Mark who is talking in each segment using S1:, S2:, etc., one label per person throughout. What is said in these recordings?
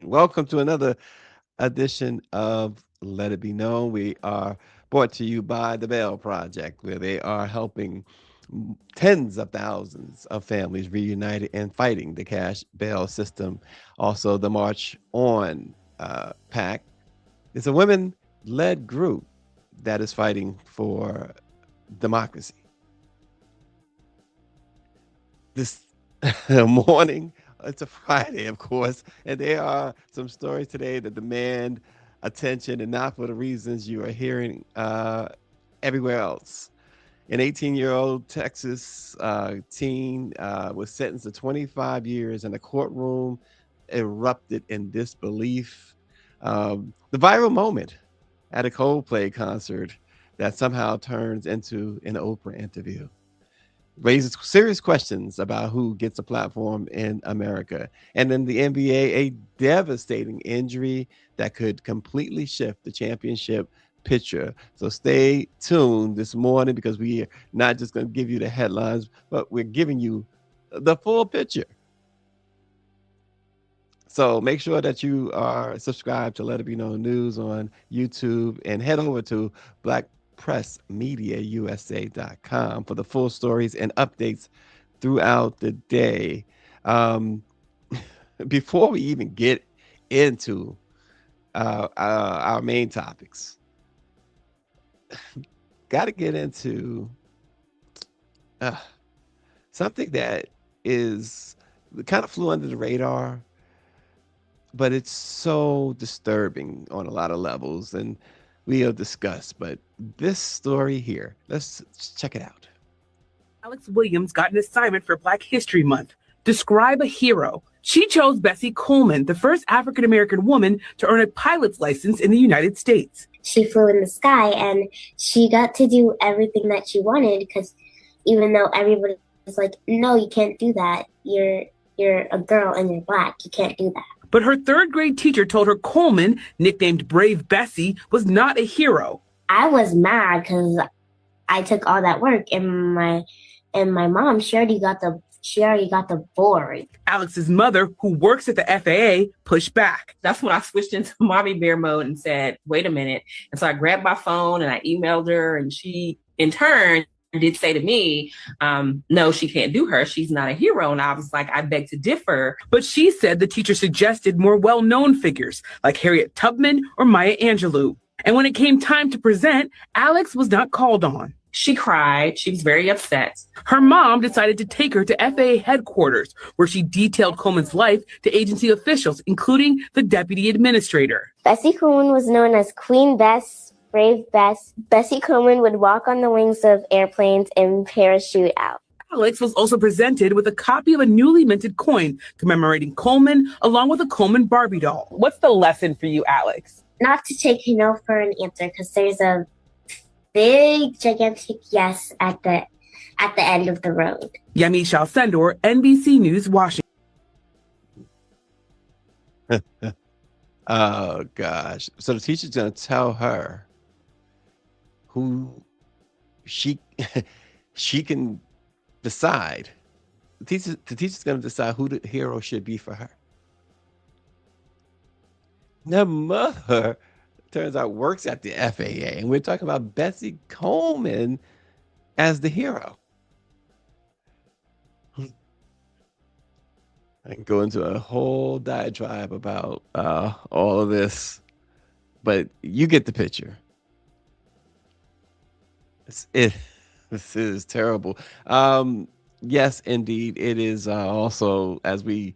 S1: Welcome to another edition of Let It Be Known. We are brought to you by the Bell Project, where they are helping tens of thousands of families reunited and fighting the cash bail system. Also, the March On PAC is a women led group that is fighting for democracy. This morning, it's a Friday, of course, and there are some stories today that demand attention and not for the reasons you are hearing everywhere else. An 18-year-old Texas teen was sentenced to 25 years, and the courtroom erupted in disbelief. The viral moment at a Coldplay concert that somehow turns into an Oprah interview raises serious questions about who gets a platform in America. And in the NBA, a devastating injury that could completely shift the championship picture. So stay tuned this morning because we are not just going to give you the headlines, but we're giving you the full picture. So make sure that you are subscribed to Let It Be Known News on YouTube and head over to blackpressmediausa.com for the full stories and updates throughout the day. Um, before we even get into our main topics, got to get into uh, something that is kind of flew under the radar, but it's so disturbing on a lot of levels, and we'll discuss. But this story here, let's check it out.
S2: Alex Williams got an assignment for Black History Month. Describe a hero. She chose Bessie Coleman, the first African-American woman to earn a pilot's license in the United States.
S3: She flew in the sky and she got to do everything that she wanted because even though everybody was like, no, you can't do that. You're a girl and you're Black. You can't do that.
S2: But her third grade teacher told her Coleman, nicknamed Brave Bessie, was not a hero.
S3: I was mad because I took all that work and my mom, she already got the board.
S2: Alex's mother, who works at the FAA, pushed back.
S4: That's when I switched into mommy bear mode and said, wait a minute. And so I grabbed my phone and I emailed her, and she, in turn, did say to me, no, she can't do her. She's not a hero. And I was like, I beg to differ.
S2: But she said the teacher suggested more well-known figures like Harriet Tubman or Maya Angelou. And when it came time to present, Alex was not called on.
S4: She cried. She was very upset.
S2: Her mom decided to take her to FAA headquarters, where she detailed Coleman's life to agency officials, including the deputy administrator.
S3: Bessie Coleman was known as Queen Bess, Brave Bess. Bessie Coleman would walk on the wings of airplanes and parachute out.
S2: Alex was also presented with a copy of a newly minted coin commemorating Coleman, along with a Coleman Barbie doll. What's the lesson for you, Alex?
S3: Not to take no for an answer because there's a big, gigantic yes at the end of the road.
S2: Yamiche Alcindor, NBC News, Washington.
S1: Oh gosh! So the teacher's gonna tell her who she she can decide. The teacher's gonna decide who the hero should be for her. The mother turns out works at the FAA, and we're talking about Bessie Coleman as the hero. I can go into a whole diatribe about all of this, but you get the picture. This is terrible. Yes, indeed, it is also, as we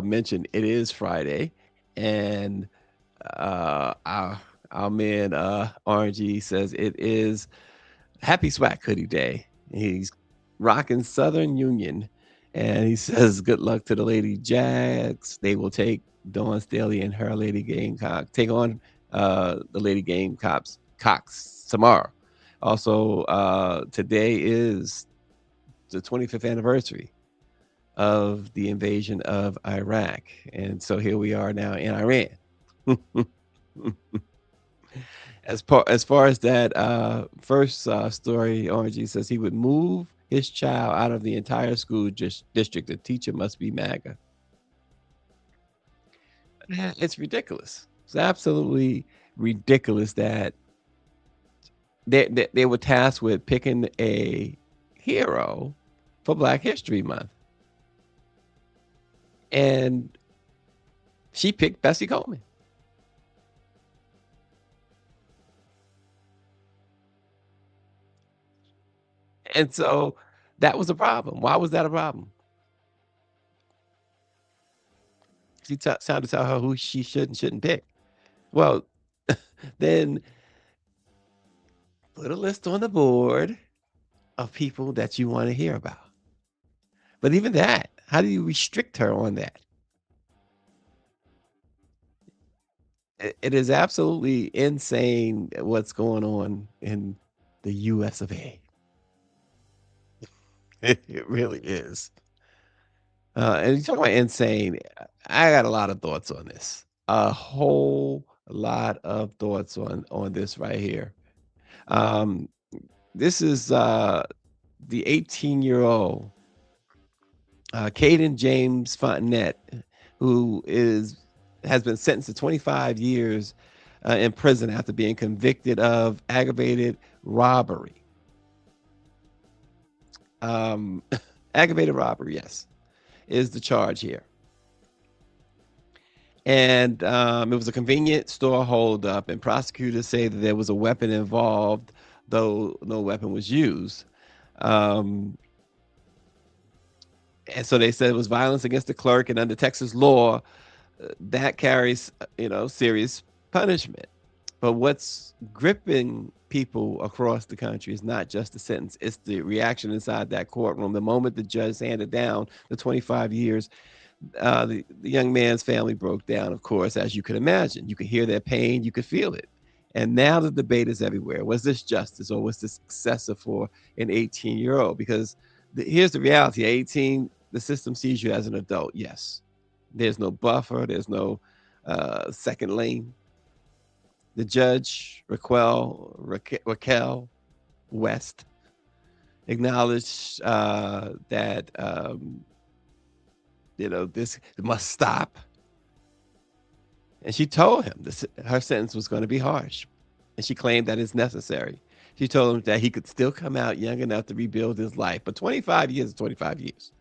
S1: mentioned, it is Friday, and our man RG says it is Happy Swag Hoodie Day. He's rocking Southern Union, and he says good luck to the Lady Jags. They will take Dawn Staley and her Lady Gamecock, take on the Lady Gamecocks tomorrow. Also, today is the 25th anniversary of the invasion of Iraq, and so here we are now in Iran. As far as that first story, RG says he would move his child out of the entire school district. The teacher must be MAGA. It's ridiculous. It's absolutely ridiculous that they were tasked with picking a hero for Black History Month. And she picked Bessie Coleman. And so that was a problem. Why was that a problem? She trying to tell her who she should and shouldn't pick. Well, then put a list on the board of people that you want to hear about. But even that, how do you restrict her on that? It is absolutely insane what's going on in the US of A. It really is. And you talk about insane. I got a lot of thoughts on this. A whole lot of thoughts on this right here. This is the 18-year-old Caden James Fontenette, who has been sentenced to 25 years in prison after being convicted of aggravated robbery. Aggravated robbery, yes, is the charge here. And it was a convenience store holdup, and prosecutors say that there was a weapon involved, though no weapon was used. And so they said it was violence against the clerk, and under Texas law, that carries, serious punishment. But what's gripping people across the country is not just the sentence, it's the reaction inside that courtroom. The moment the judge handed down the 25 years, the young man's family broke down, of course, as you could imagine. You could hear their pain, you could feel it. And now the debate is everywhere. Was this justice, or was this excessive for an 18-year-old? Because here's the reality. 18, the system sees you as an adult, yes. There's no buffer, there's no second lane. The judge, Raquel West, acknowledged that this must stop. And she told him her sentence was going to be harsh. And she claimed that it's necessary. She told him that he could still come out young enough to rebuild his life. But 25 years is 25 years.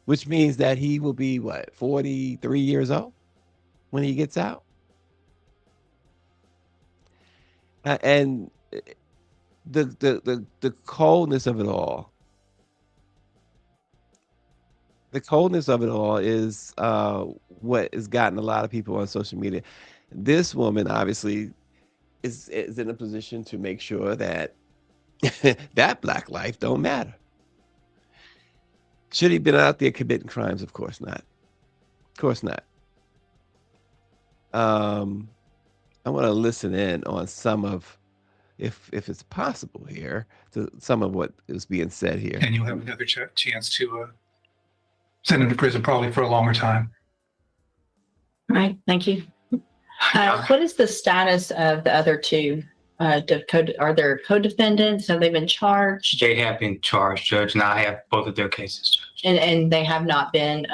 S1: Which means that he will be, 43 years old when he gets out? And the coldness of it all. The coldness of it all is what has gotten a lot of people on social media. This woman obviously is in a position to make sure that that Black life don't matter. Should he have been out there committing crimes? Of course not. Of course not. I want to listen in on some of, if it's possible here, to some of what is being said here.
S5: And you'll have another chance to send him to prison probably for a longer time.
S6: All right, thank you. What is the status of the other two? Are there co-defendants? Have they been charged?
S7: They have been charged, Judge, and I have both of their cases, Judge.
S6: And they have not been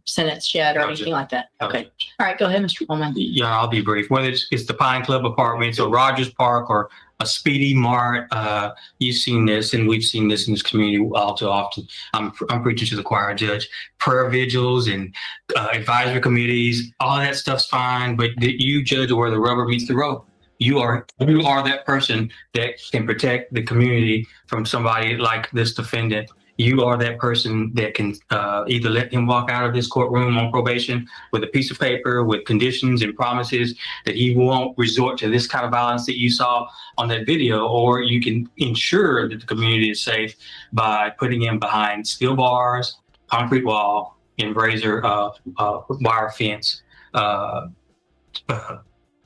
S6: sentenced yet or anything like that? Okay. All right, go ahead, Mr. Coleman.
S7: Yeah, I'll be brief. Whether it's the Pine Club Apartments or Rogers Park or a Speedy Mart, you've seen this, and we've seen this in this community all too often. I'm preaching to the choir, Judge. Prayer vigils and advisory committees, all that stuff's fine, but you judge where the rubber meets the road. You are that person that can protect the community from somebody like this defendant. You are that person that can either let him walk out of this courtroom on probation with a piece of paper with conditions and promises that he won't resort to this kind of violence that you saw on that video, or you can ensure that the community is safe by putting him behind steel bars, concrete wall, and razor wire fence.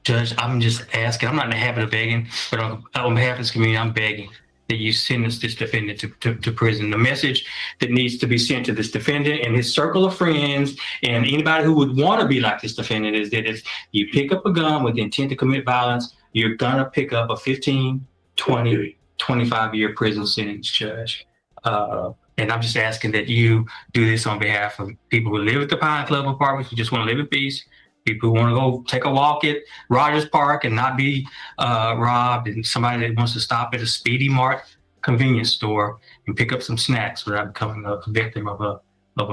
S7: Judge, I'm just asking, I'm not in the habit of begging, but on behalf of this community, I'm begging that you sentence this defendant to prison. The message that needs to be sent to this defendant and his circle of friends and anybody who would want to be like this defendant is that if you pick up a gun with the intent to commit violence, you're going to pick up a 15, 20, 25-year prison sentence, Judge. And I'm just asking that you do this on behalf of people who live at the Pine Club Apartments, who just want to live in peace, People who want to go take a walk at Rogers Park and not be robbed, and somebody that wants to stop at a Speedy Mart convenience store and pick up some snacks without becoming a victim of a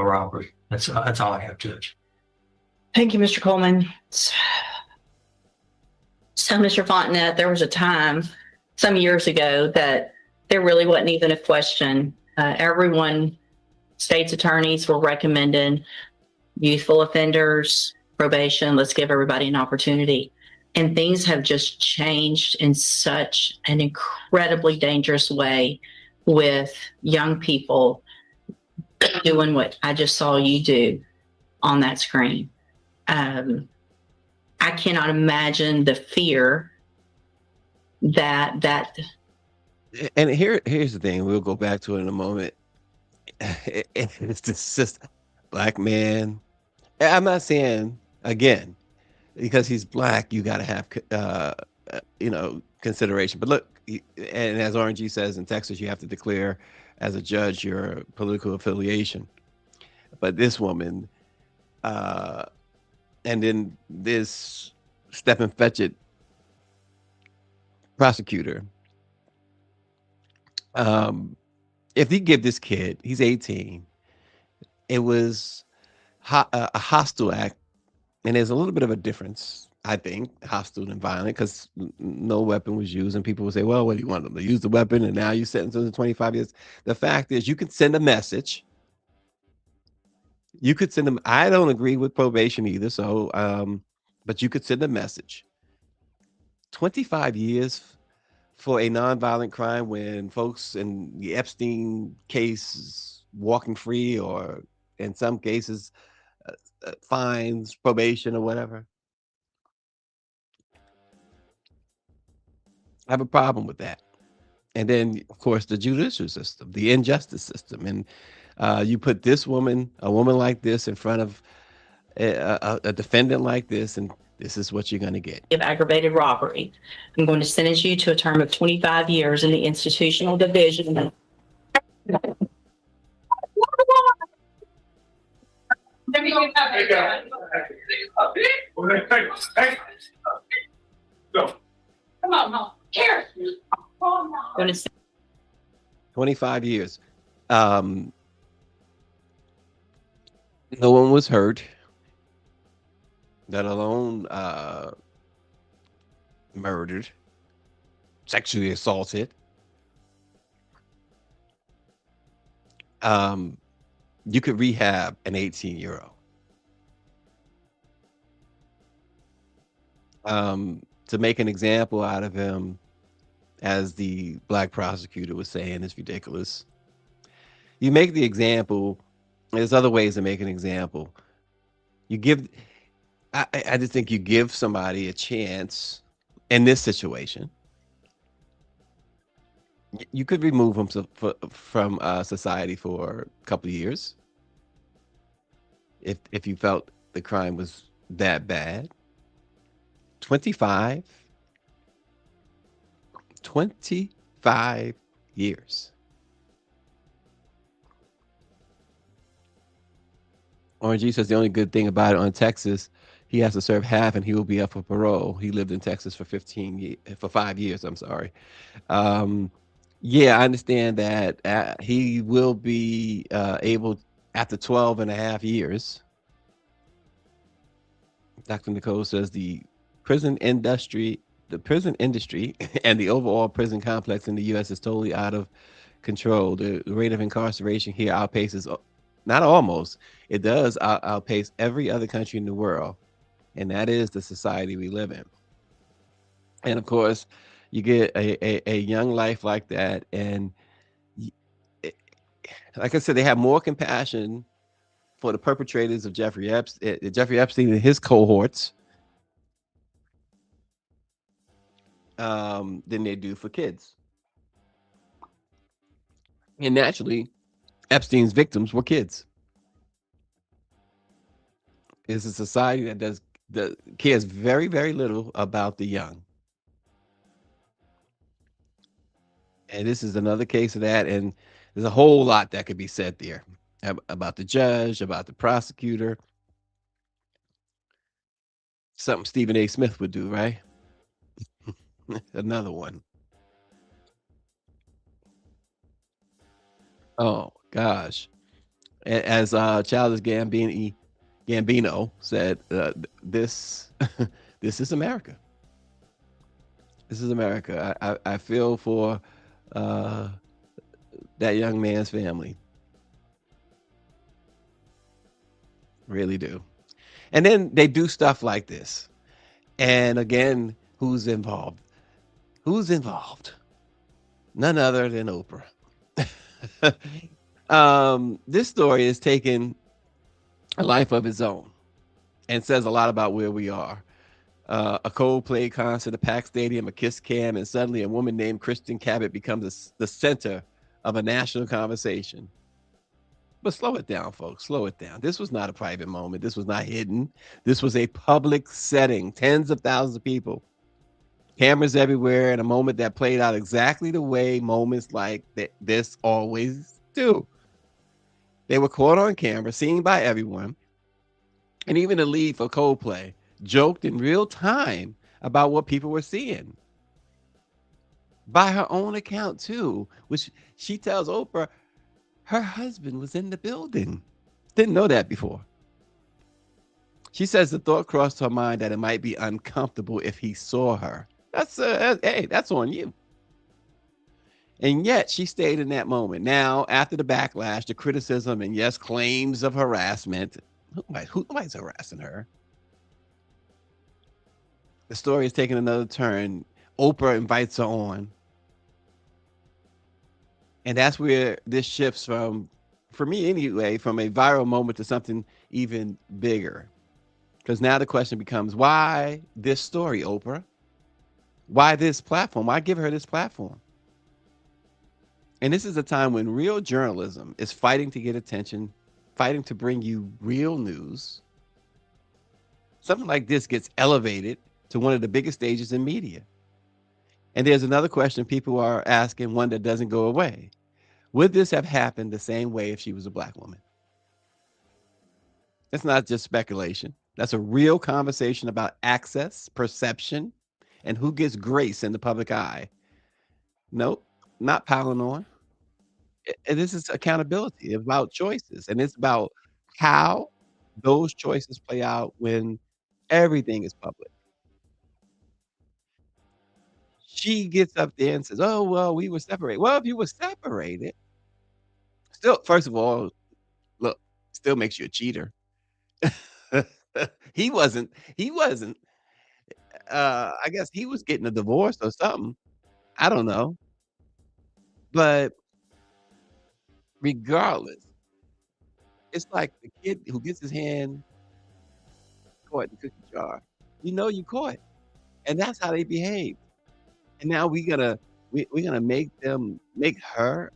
S7: robbery. That's all I have, Judge.
S6: Thank you, Mr. Coleman. So, Mr. Fontenette, there was a time some years ago that there really wasn't even a question. State's attorneys were recommending youthful offenders, probation, let's give everybody an opportunity. And things have just changed in such an incredibly dangerous way with young people doing what I just saw you do on that screen. I cannot imagine the fear that.
S1: And here's the thing. We'll go back to it in a moment. It's just black man. I'm not saying again because he's black, you got to have consideration. But look, and as RNG says in Texas, you have to declare as a judge your political affiliation. But this woman, and then this Stephen Fetchit prosecutor, if you give this kid, he's 18, it was a hostile act, and there's a little bit of a difference, I think, hostile and violent, because no weapon was used, and people would say, well, what do you want them to use the weapon, and now you sentence them to 25 years? The fact is, you could send a message. You could send them. I don't agree with probation either, so, but you could send a message. 25 years for a nonviolent crime when folks in the Epstein case walking free, or in some cases fines, probation, or whatever. I have a problem with that. And then, of course, the judicial system, the injustice system. And you put a woman like this in front of a defendant like this, and this is what you're going to get.
S6: Of aggravated robbery. I'm going to sentence you to a term of 25 years in the institutional division.
S8: Come on, Mom. Here.
S1: 25 years. No one was hurt, let alone murdered, sexually assaulted. You could rehab an 18-year-old. To make an example out of him, as the black prosecutor was saying, is ridiculous. You make the example. There's other ways to make an example. I just think you give somebody a chance in this situation. You could remove them from society for a couple of years if you felt the crime was that bad. 25 years. RNG says the only good thing about it on Texas, he has to serve half and he will be up for parole. He lived in Texas for 5 years. I'm sorry. Yeah, I understand that he will be able after 12 and a half years. Dr. Nicole says the prison industry and the overall prison complex in the U.S. is totally out of control. The rate of incarceration here outpaces, not almost, it does outpace every other country in the world. And that is the society we live in. And of course, you get a young life like that. And like I said, they have more compassion for the perpetrators of Jeffrey Epstein and his cohorts than they do for kids. And naturally, Epstein's victims were kids. It's a society that cares very, very little about the young. And this is another case of that. And there's a whole lot that could be said there about the judge, about the prosecutor. Something Stephen A. Smith would do, right? Another one. Oh gosh. As Childish Gambino said, this this is America. This is America. I feel for uh, that young man's family. Really do. And then they do stuff like this. And again, who's involved? Who's involved? None other than Oprah. This story is taking a life of its own and says a lot about where we are. A Coldplay concert, a packed stadium, a kiss cam, and suddenly a woman named Kristen Cabot becomes the center of a national conversation. But slow it down, folks. Slow it down. This was not a private moment. This was not hidden. This was a public setting. Tens of thousands of people. Cameras everywhere, and a moment that played out exactly the way moments like this always do. They were caught on camera, seen by everyone. And even the lead for Coldplay joked in real time about what people were seeing. By her own account, too, which she tells Oprah her husband was in the building. Didn't know that before. She says the thought crossed her mind that it might be uncomfortable if he saw her. Hey, that's on you. And yet she stayed in that moment. Now, after the backlash, the criticism, and yes, claims of harassment, nobody's harassing her. The story is taking another turn. Oprah invites her on. And that's where this shifts from, for me anyway, from a viral moment to something even bigger. Because now the question becomes, why this story, Oprah? Why this platform? Why give her this platform? And this is a time when real journalism is fighting to get attention, fighting to bring you real news. Something like this gets elevated to one of the biggest stages in media. And there's another question people are asking, one that doesn't go away. Would this have happened the same way if she was a Black woman? It's not just speculation. That's a real conversation about access, perception, and who gets grace in the public eye. Nope, not piling on. And this is accountability. It's about choices. And it's about how those choices play out when everything is public. She gets up there and says, oh, well, we were separated. Well, if you were separated, still, first of all, look, still makes you a cheater. He wasn't, I guess he was getting a divorce or something. I don't know. But regardless, it's like the kid who gets his hand caught in the cookie jar. You know you caught. And that's how they behave. And now we're gonna make her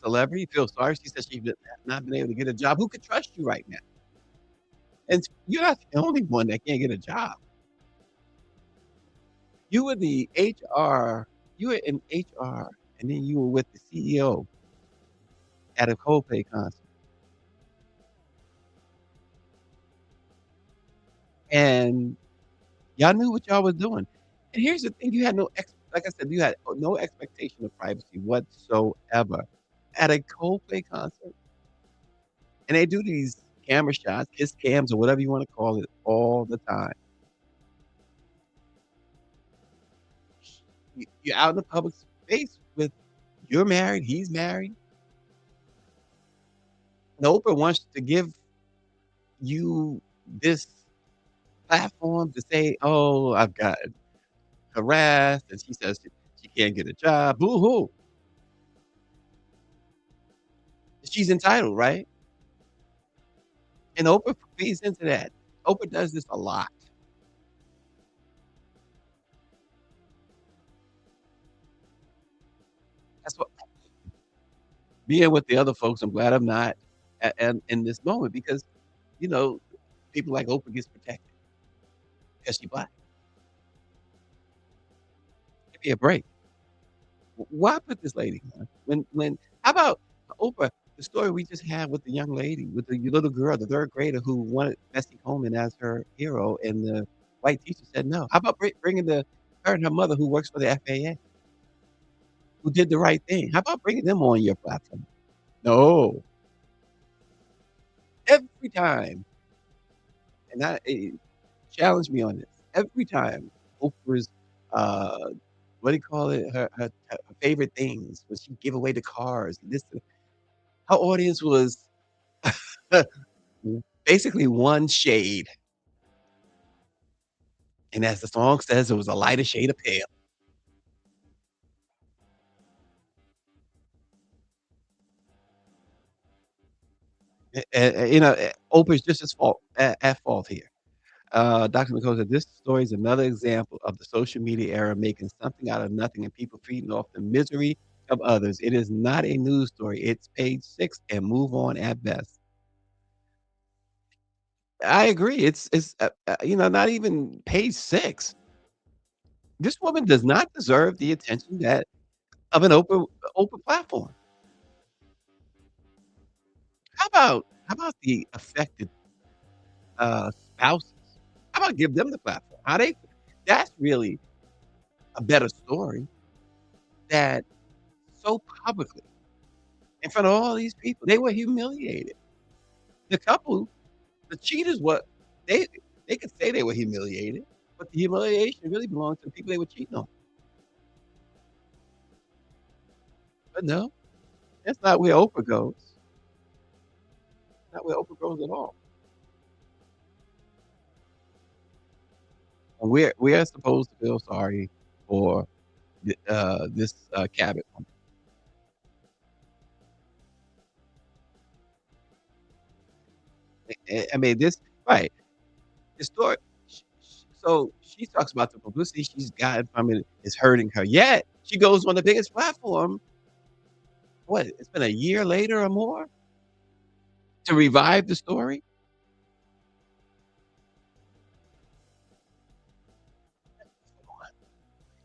S1: celebrity feel sorry. She said she's not been able to get a job. Who could trust you right now? And you're not the only one that can't get a job. You were the HR, you were in HR, and then you were with the CEO at a Coldplay concert. And y'all knew what y'all was doing. And here's the thing, you had like I said, you had no expectation of privacy whatsoever at a Coldplay concert. And they do these camera shots, kiss cams, or whatever you want to call it, all the time. You're out in the public space with, you're married, he's married. And Oprah wants to give you this platform to say, oh, I've got harassed, and she says she can't get a job. Boo-hoo. She's entitled, right? And Oprah feeds into that. Oprah does this a lot. That's what being with the other folks, I'm glad I'm not and in this moment because, you know, people like Oprah gets protected because she's Black. Give me a break. Why put this lady on? When how about Oprah, the story we just had with the young lady, with the little girl, the third grader who wanted Bessie Coleman as her hero in the white teacher said no. How about bringing her and her mother who works for the FAA, who did the right thing? How about bringing them on your platform? No. Every time, and challenge me on this. Every time Oprah's, uh, what do you call it? Her favorite things when she give away the cars. Her audience was basically one shade, and as the song says, it was a lighter shade of pale. Oprah's just at fault here. Dr. McCall said, "This story is another example of the social media era making something out of nothing and people feeding off the misery of others. It is not a news story. It's page 6 and move on at best." I agree. Not even page 6. This woman does not deserve the attention that of an Oprah platform. How about the affected, spouses? How about give them the platform? That's really a better story that so publicly in front of all these people, they were humiliated. The couple, the cheaters, they they could say they were humiliated, but the humiliation really belongs to the people they were cheating on. But no, that's not where Oprah goes. Not where Oprah goes at all. And we are supposed to feel sorry for this Cabot woman. I mean, this right. The story. So she talks about the publicity she's gotten from it is hurting her. Yet she goes on the biggest platform. What? It's been a year later or more to revive the story.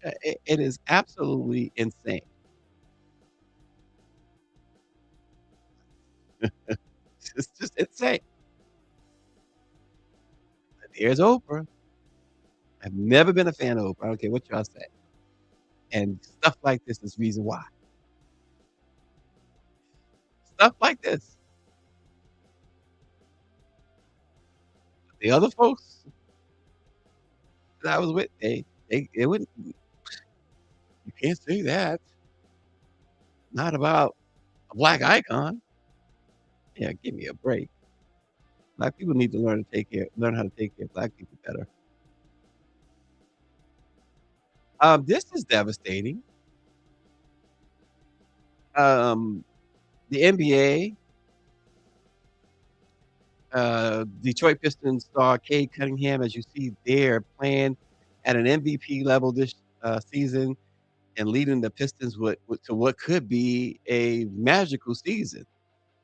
S1: It is absolutely insane. It's just insane. There's Oprah. I've never been a fan of Oprah. I don't care what y'all say. And stuff like this is reason why. Stuff like this. The other folks that I was with, they wouldn't. You can't say that. Not about a black icon. Yeah, give me a break. Black people need to learn how to take care of black people better. This is devastating. The NBA, Detroit Pistons star Cade Cunningham, as you see there, playing at an MVP level this season and leading the Pistons to what could be a magical season,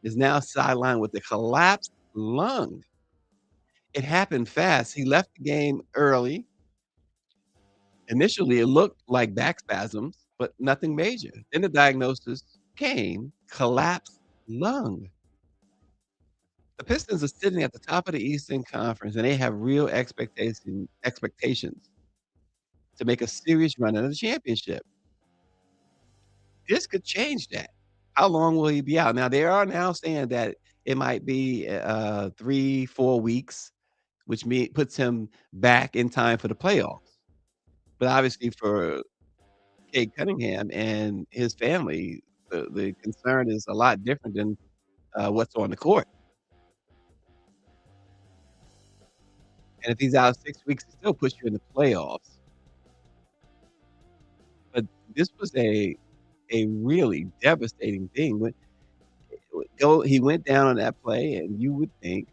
S1: is now sidelined with a collapsed lung. It happened fast. He left the game early. Initially, it looked like back spasms, but nothing major. Then the diagnosis came, collapsed lung. The Pistons are sitting at the top of the Eastern Conference, and they have real expectations to make a serious run at the championship. This could change that. How long will he be out? Now, they are now saying that it might be 3-4 weeks, which puts him back in time for the playoffs. But obviously, for Cade Cunningham and his family, the concern is a lot different than what's on the court. And if he's out 6 weeks, it still puts you in the playoffs. But this was a really devastating thing. He went down on that play, and you would think,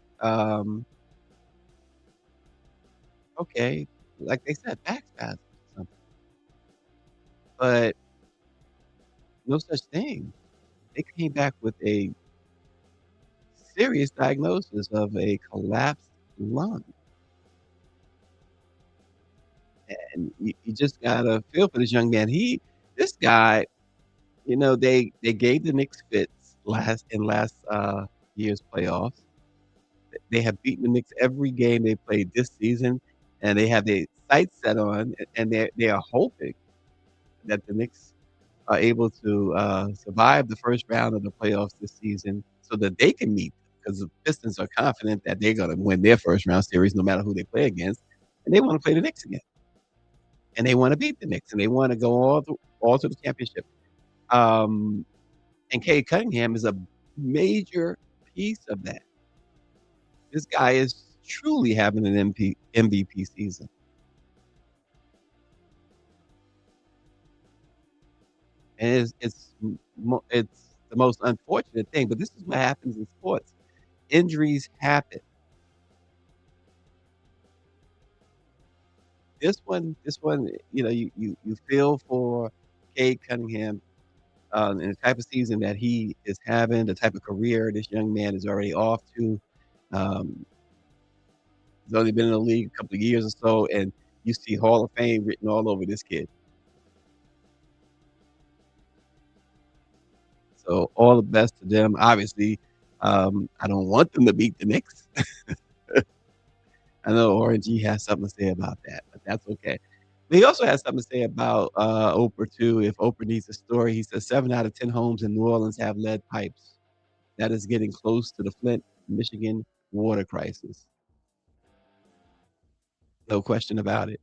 S1: okay, like they said, back spasm or something. But no such thing. They came back with a serious diagnosis of a collapsed lung. And you just gotta feel for this young man. This guy, they gave the Knicks fits last year's playoffs. They have beaten the Knicks every game they played this season. and they have their sights set on, and they are hoping that the Knicks are able to survive the first round of the playoffs this season so that they can meet, because the Pistons are confident that they're going to win their first round series no matter who they play against, and they want to play the Knicks again, and they want to beat the Knicks, and they want to go all to the championship. Um, and Cade Cunningham is a major piece of that. This guy is truly having an MVP season. And it's the most unfortunate thing, but this is what happens in sports. Injuries happen. This one, you feel for Cade Cunningham, and the type of season that he is having, the type of career this young man is already off to. Um, he's only been in the league a couple of years or so, and you see Hall of Fame written all over this kid. So all the best to them. Obviously, I don't want them to beat the Knicks. I know Orangey has something to say about that, but that's okay. But he also has something to say about Oprah too. If Oprah needs a story, he says 7 out of 10 homes in New Orleans have lead pipes. That is getting close to the Flint, Michigan water crisis. No question about it.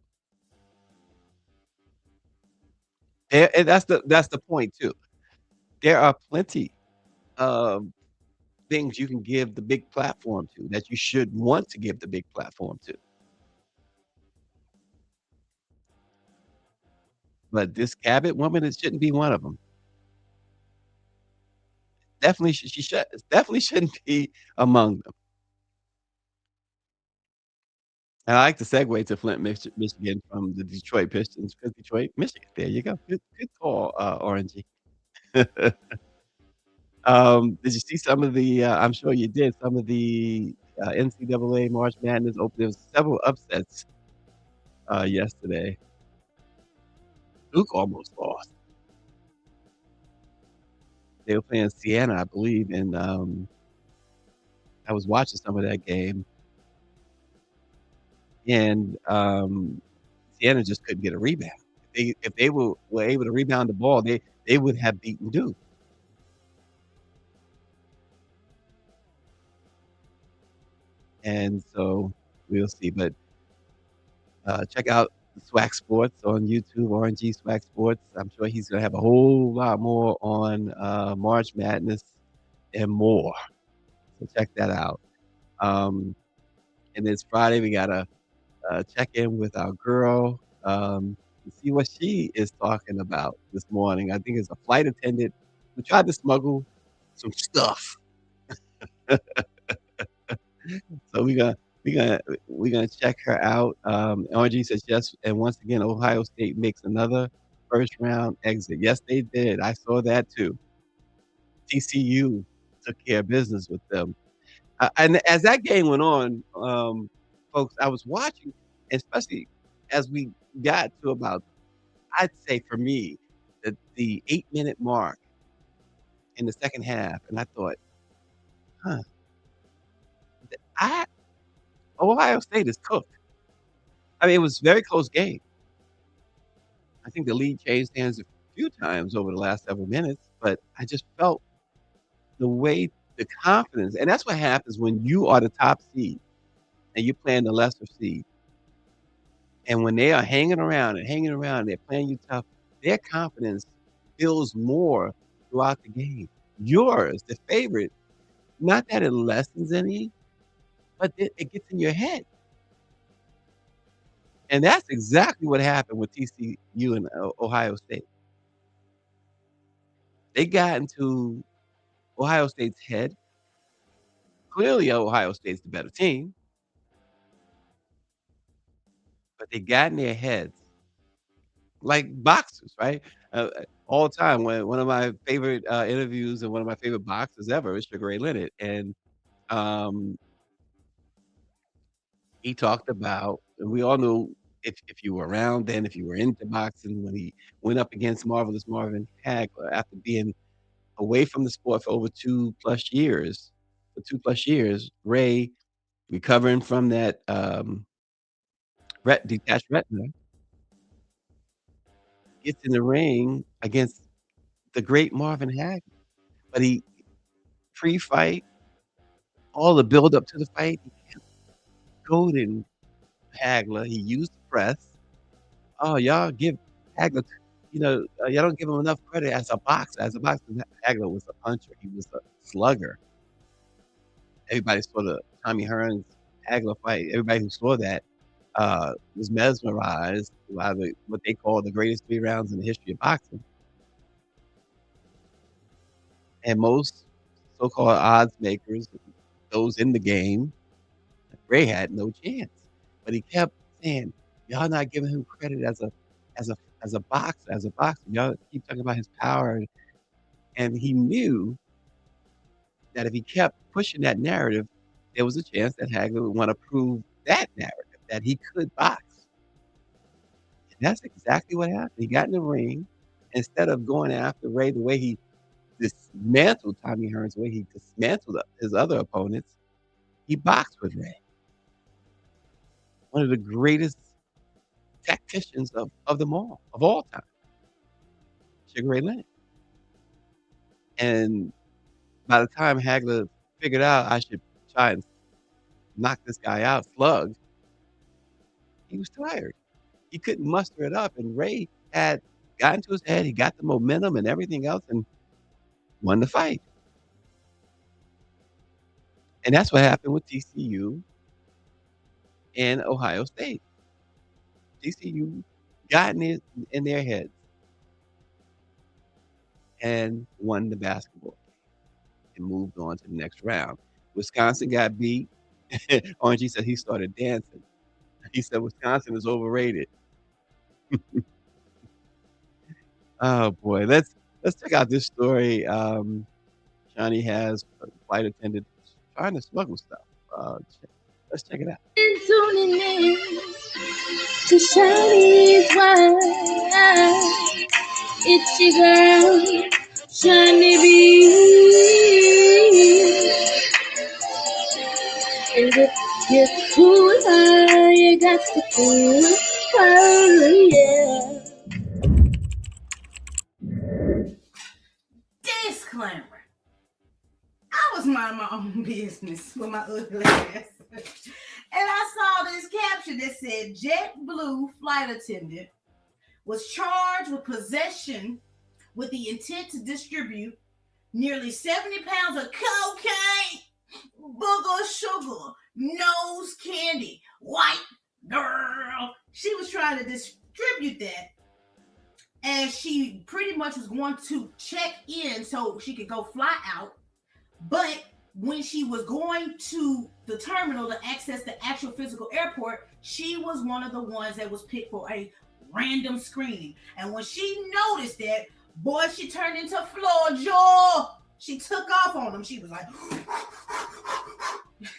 S1: And that's the point too. There are plenty of things you can give the big platform to that you should want to give the big platform to. But this Cabot woman, it shouldn't be one of them. Definitely, she should definitely shouldn't be among them. And I like the segue to Flint, Michigan from the Detroit Pistons, because Detroit, Michigan. There you go. Good call, Orangey. Did you see some of the, I'm sure you did, some of the, NCAA March Madness open? There was several upsets, yesterday. Duke almost lost. They were playing Siena, I believe, and, I was watching some of that game, and, Siena just couldn't get a rebound. If they were able to rebound the ball, they would have beaten Duke. And so we'll see. But check out Swag Sports on YouTube, RNG Swag Sports. I'm sure he's gonna have a whole lot more on March Madness and more. So check that out. Um, and it's Friday. We gotta check in with our girl to see what she is talking about this morning. I think it's a flight attendant who tried to smuggle some stuff. So we're gonna check her out. RG says yes, and once again, Ohio State makes another first round exit. Yes, they did. I saw that too. TCU took care of business with them. And as that game went on, folks, I was watching, especially as we got to about, I'd say for me, the 8-minute mark in the second half, and I thought, huh, I Ohio State is cooked. I mean, it was a very close game. I think the lead changed hands a few times over the last several minutes, but I just felt the way, the confidence, and that's what happens when you are the top seed and you're playing the lesser seed. And when they are hanging around, and they're playing you tough, their confidence builds more throughout the game. Yours, the favorite, not that it lessens any, but it gets in your head. And that's exactly what happened with TCU and Ohio State. They got into Ohio State's head. Clearly, Ohio State's the better team, but they got in their heads like boxers, right? All the time. When one of my favorite interviews and one of my favorite boxers ever is Sugar Ray Leonard, and um, he talked about, and we all know if you were around then, if you were into boxing, when he went up against Marvelous Marvin Hagler after being away from the sport for over 2+ years. For 2+ years, Ray recovering from that detached retina, gets in the ring against the great Marvin Hagler. But he pre-fight, all the build up to the fight, he kept goading Hagler. He used the press. Oh, y'all give Hagler, y'all don't give him enough credit as a boxer. As a boxer, Hagler was a puncher. He was a slugger. Everybody saw the Tommy Hearns Hagler fight. Everybody who saw that was mesmerized by what they call the greatest 3 rounds in the history of boxing. And most so-called odds makers, those in the game, Ray had no chance. But he kept saying, "Y'all not giving him credit as a boxer, Y'all keep talking about his power." And he knew that if he kept pushing that narrative, there was a chance that Hagler would want to prove that narrative, that he could box. And that's exactly what happened. He got in the ring. Instead of going after Ray the way he dismantled Tommy Hearns, the way he dismantled his other opponents, he boxed with Ray. One of the greatest tacticians of them all, of all time, Sugar Ray Leonard. And by the time Hagler figured out I should try and knock this guy out, slug, he was tired. He couldn't muster it up. And Ray had gotten to his head. He got the momentum and everything else and won the fight. And that's what happened with TCU and Ohio State. TCU got in their heads and won the basketball game and moved on to the next round. Wisconsin got beat. Orangey said he started dancing. He said Wisconsin is overrated. Oh boy, let's check out this story. Johnny has a flight attendant trying to smuggle stuff. Let's check it out.
S9: Tuning in to Shawnee's Wild. It's your girl, Shawnee B. And if you're cool, you got to cool. Oh, yeah.
S10: Disclaimer. I was minding my own business with my ugly ass. And I saw this caption that said, JetBlue flight attendant was charged with possession with the intent to distribute nearly 70 pounds of cocaine, booger sugar, nose candy, white girl. She was trying to distribute that. And she pretty much was going to check in so she could go fly out. But when she was going to the terminal to access the actual physical airport, she was one of the ones that was picked for a random screening. And when she noticed that, boy, she turned into Floor Jaw. She took off on them. She was like,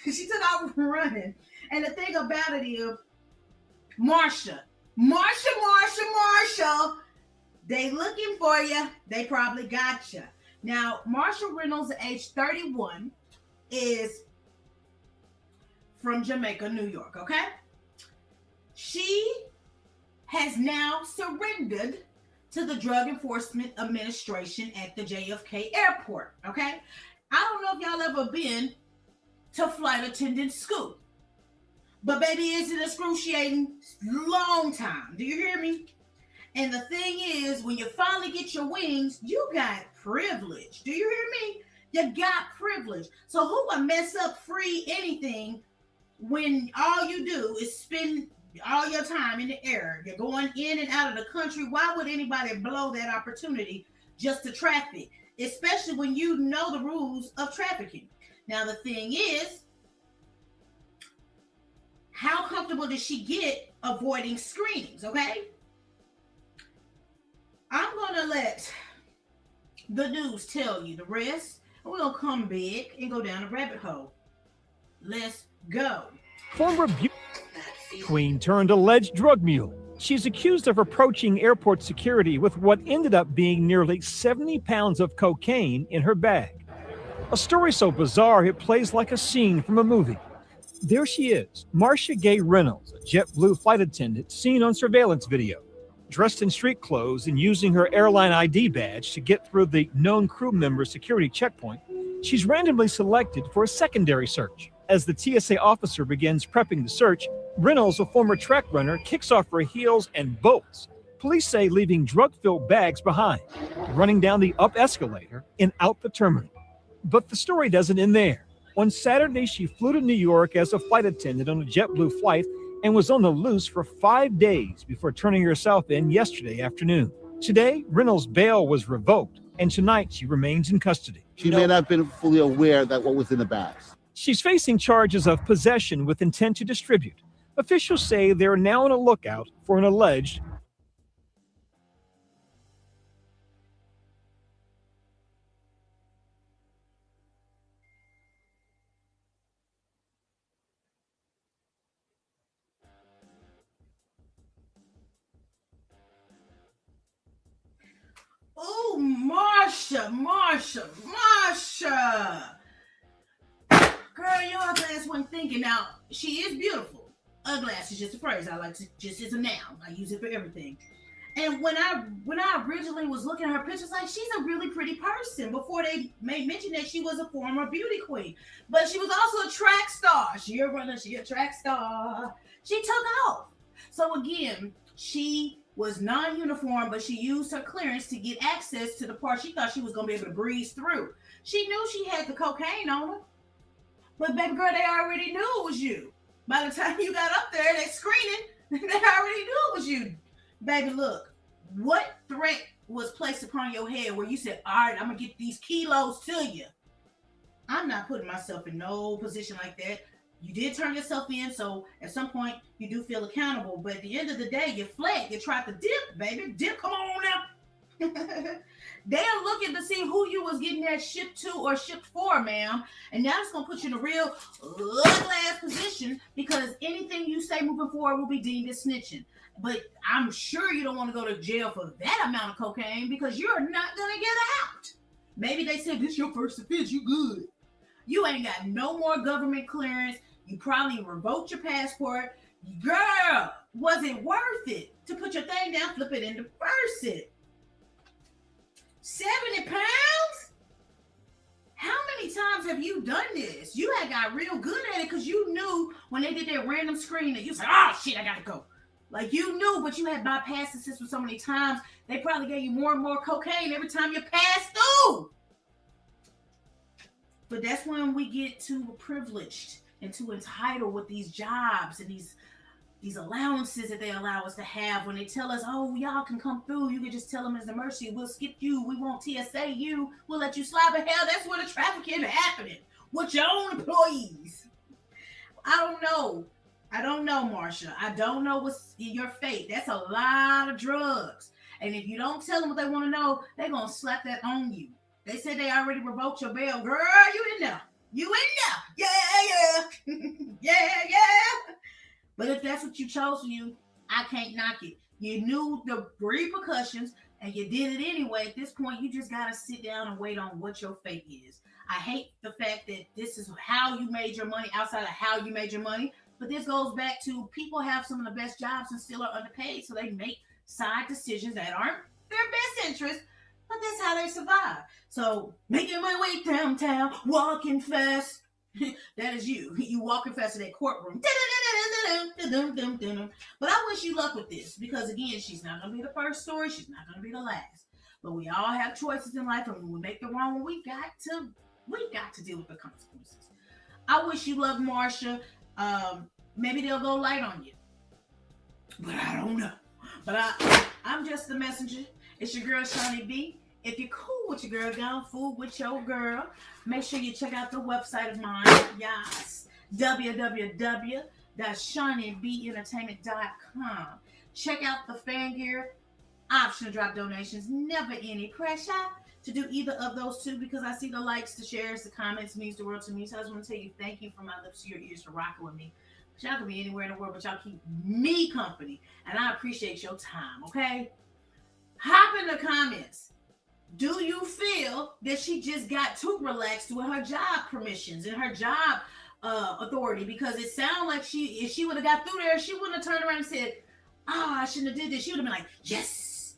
S10: she took off running. And the thing about it is, Marsha, they looking for you. They probably got you. Now, Marsha Reynolds, age 31, is from Jamaica, New York, okay? She has now surrendered to the Drug Enforcement Administration at the JFK airport, okay? I don't know if y'all ever been to flight attendant school, but baby, it's an excruciating long time. Do you hear me? And the thing is, when you finally get your wings, you got privilege. Do you hear me? You got privilege. So who would mess up free anything when all you do is spend all your time in the air? You're going in and out of the country. Why would anybody blow that opportunity just to traffic? Especially when you know the rules of trafficking. Now, the thing is, how comfortable does she get avoiding screenings, okay? I'm going to let the news tell you the rest. And we're going to come big and go down a rabbit hole. Let's go.
S11: Former beauty queen turned alleged drug mule. She's accused of approaching airport security with what ended up being nearly 70 pounds of cocaine in her bag. A story so bizarre it plays like a scene from a movie. There she is, Marcia Gay Reynolds, a JetBlue flight attendant seen on surveillance video. Dressed in street clothes and using her airline ID badge to get through the known crew member security checkpoint, she's randomly selected for a secondary search. As the TSA officer begins prepping the search, Reynolds, a former track runner, kicks off her heels and bolts. Police say leaving drug-filled bags behind, running down the up escalator and out the terminal. But the story doesn't end there. On Saturday, she flew to New York as a flight attendant on a JetBlue flight and was on the loose for 5 days before turning herself in yesterday afternoon. Today, Reynolds' bail was revoked, and tonight she remains in custody.
S12: She may not have been fully aware that what was in the bags.
S11: She's facing charges of possession with intent to distribute. Officials say they're now on a lookout for an alleged
S10: Oh, Marsha. Girl, your glass wasn't thinking. Now, she is beautiful. A glass is just a phrase. I like to just as a noun. I use it for everything. And when I originally was looking at her pictures, like, she's a really pretty person before they made mention that she was a former beauty queen. But she was also a track star. She a runner, she a track star. She took off. So again, she was non-uniform, but she used her clearance to get access to the part she thought she was going to be able to breeze through. She knew she had the cocaine on her. But baby girl, they already knew it was you. By the time you got up there, they screening, they already knew it was you. Baby, look, what threat was placed upon your head where you said, all right, I'm going to get these kilos to you? I'm not putting myself in no position like that. You did turn yourself in, so at some point you do feel accountable. But at the end of the day, you fled. You tried to dip, baby. Dip, come on now. They're looking to see who you was getting that shipped to or shipped for, ma'am. And now it's going to put you in a real ugly-ass position because anything you say moving forward will be deemed as snitching. But I'm sure you don't want to go to jail for that amount of cocaine because you're not going to get out. Maybe they said, this is your first offense, you good. You ain't got no more government clearance. You probably revoked your passport. Girl, was it worth it to put your thing down, flip it, and reverse it? 70 pounds? How many times have you done this? You had got real good at it because you knew when they did that random screen that you said, oh shit, I gotta go. Like you knew, but you had bypassed the system so many times, they probably gave you more and more cocaine every time you passed through. But that's when we get too privileged and too entitled with these jobs and these allowances that they allow us to have when they tell us, oh, y'all can come through. You can just tell them as a mercy. We'll skip you. We won't TSA you. We'll let you slide. But hell, that's where the trafficking is happening with your own employees. I don't know, Marsha. I don't know what's your fate. That's a lot of drugs. And if you don't tell them what they want to know, they're going to slap that on you. They said they already revoked your bail. Girl, you in there. You in there. Yeah. But if that's what you chose for you, I can't knock it. You knew the repercussions and you did it anyway. At this point, you just got to sit down and wait on what your fate is. I hate the fact that this is how you made your money outside of how you made your money. But this goes back to people have some of the best jobs and still are underpaid. So they make side decisions that aren't their best interest. But that's how they survive. So making my way downtown, walking fast. That is you. You walking fast in that courtroom. But I wish you luck with this because again, she's not gonna be the first story. She's not gonna be the last. But we all have choices in life, and when we make the wrong one, we got to deal with the consequences. I wish you luck, Marsha. Maybe they'll go light on you. But I don't know. But I'm just the messenger. It's your girl, Shawnee B. If you're cool with your girl, down fool with your girl, make sure you check out the website of mine. Yes. www.shawneebentertainment.com. Check out the fan gear, option to drop donations, never any pressure to do either of those two because I see the likes, the shares, the comments means the world to me. So I just want to tell you thank you from my lips to your ears for rocking with me. Y'all can be anywhere in the world, but y'all keep me company. And I appreciate your time, okay? Hop in the comments. do you feel that she just got too relaxed with her job permissions and her job authority? Because it sounded like if she would have got through there, she wouldn't have turned around and said, "Oh, I shouldn't have did this." She would have been like, "Yes,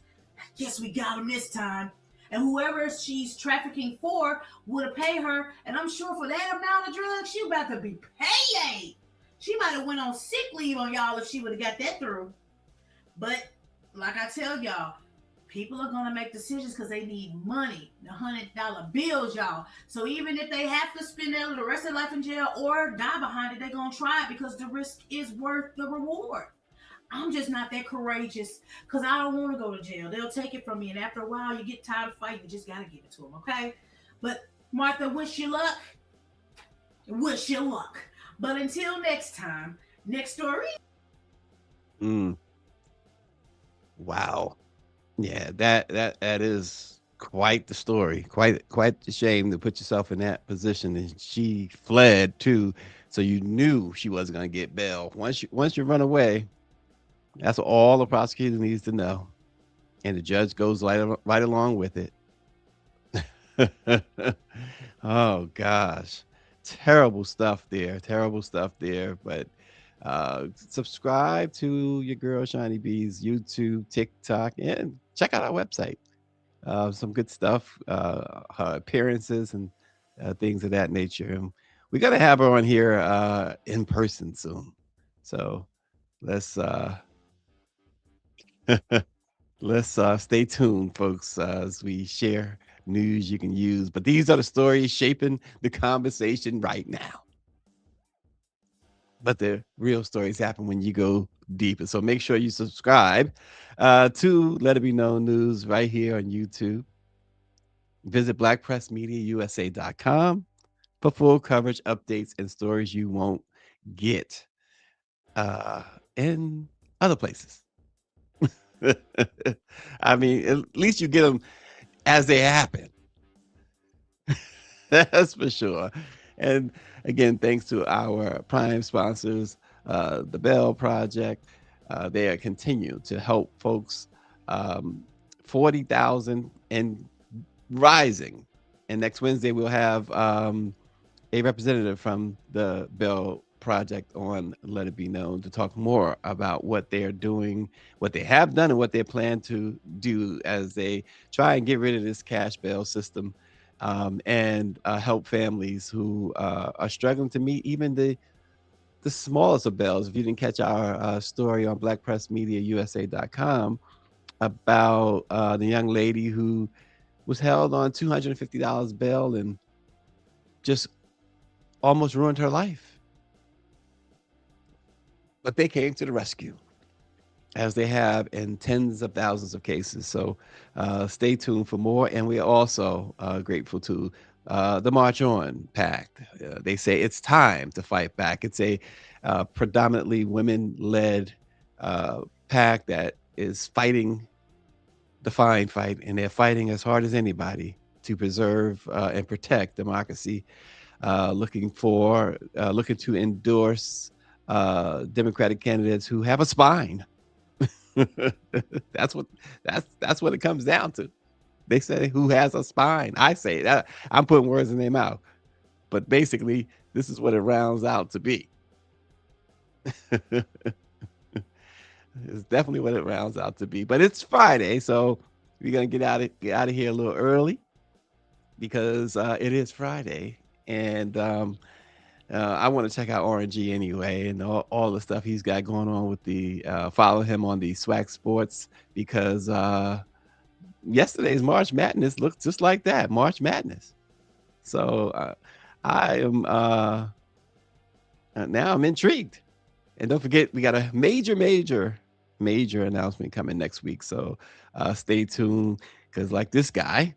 S10: we got him this time." And whoever she's trafficking for would have paid her. And I'm sure for that amount of drugs, she about to be paid. She might have went on sick leave on y'all if she would have got that through. But like I tell y'all, people are going to make decisions because they need money, the $100 bills, y'all. So even if they have to spend the rest of their life in jail or die behind it, they're going to try it because the risk is worth the reward. I'm just not that courageous because I don't want to go to jail. They'll take it from me. And after a while, you get tired of fighting. You just got to give it to them, okay? But Martha, wish you luck. Wish you luck. But until next time, next story.
S1: Wow. Yeah, that is quite the story. Quite the shame to put yourself in that position. And she fled too, so you knew she wasn't going to get bail. Once you run away, that's all the prosecutor needs to know, and the judge goes right along with it. Oh gosh, terrible stuff there. But subscribe to your girl Shiny B's YouTube, TikTok, and check out our website. Some good stuff, her appearances and things of that nature. And we got to have her on here in person soon. So let's stay tuned, folks, as we share news you can use. But these are the stories shaping the conversation right now. But the real stories happen when you go deeper. So make sure you subscribe to Let It Be Known News right here on YouTube. Visit blackpressmediausa.com for full coverage, updates, and stories you won't get in other places. I mean, at least you get them as they happen. That's for sure. And again, thanks to our prime sponsors, the Bell Project. They continue to help folks, 40,000 and rising. And next Wednesday, we'll have a representative from the Bell Project on Let It Be Known to talk more about what they're doing, what they have done, and what they plan to do as they try and get rid of this cash bail system, and help families who are struggling to meet even the smallest of bails. If you didn't catch our story on blackpressmediausa.com about the young lady who was held on $250 bail and just almost ruined her life. But they came to the rescue, as they have in tens of thousands of cases. So stay tuned for more. And we are also grateful to the March On Pact. They say it's time to fight back. It's a predominantly women-led pact that is fighting the fine fight, and they're fighting as hard as anybody to preserve and protect democracy, looking to endorse Democratic candidates who have a spine. That's what it comes down to. They say who has a spine. I say that. I'm putting words in their mouth, but basically this is what it rounds out to be. It's definitely what it rounds out to be. But it's Friday, so we're gonna get out of here a little early because it is Friday, and I want to check out RNG anyway, and all the stuff he's got going on with the follow him on the Swag Sports, because yesterday's March Madness looked just like that, March Madness. So I am now I'm intrigued. And don't forget, we got a major announcement coming next week. So stay tuned, because like this guy,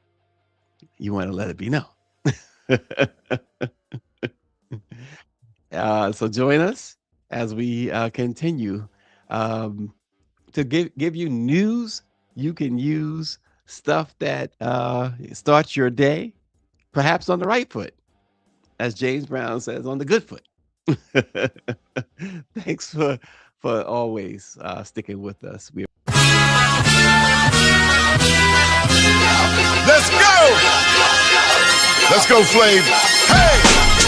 S1: you want to let it be known. So join us as we continue to give you news you can use, stuff that starts your day, perhaps on the right foot, as James Brown says, on the good foot. Thanks for always sticking with us.
S13: Let's go! Let's go, Flav. Hey!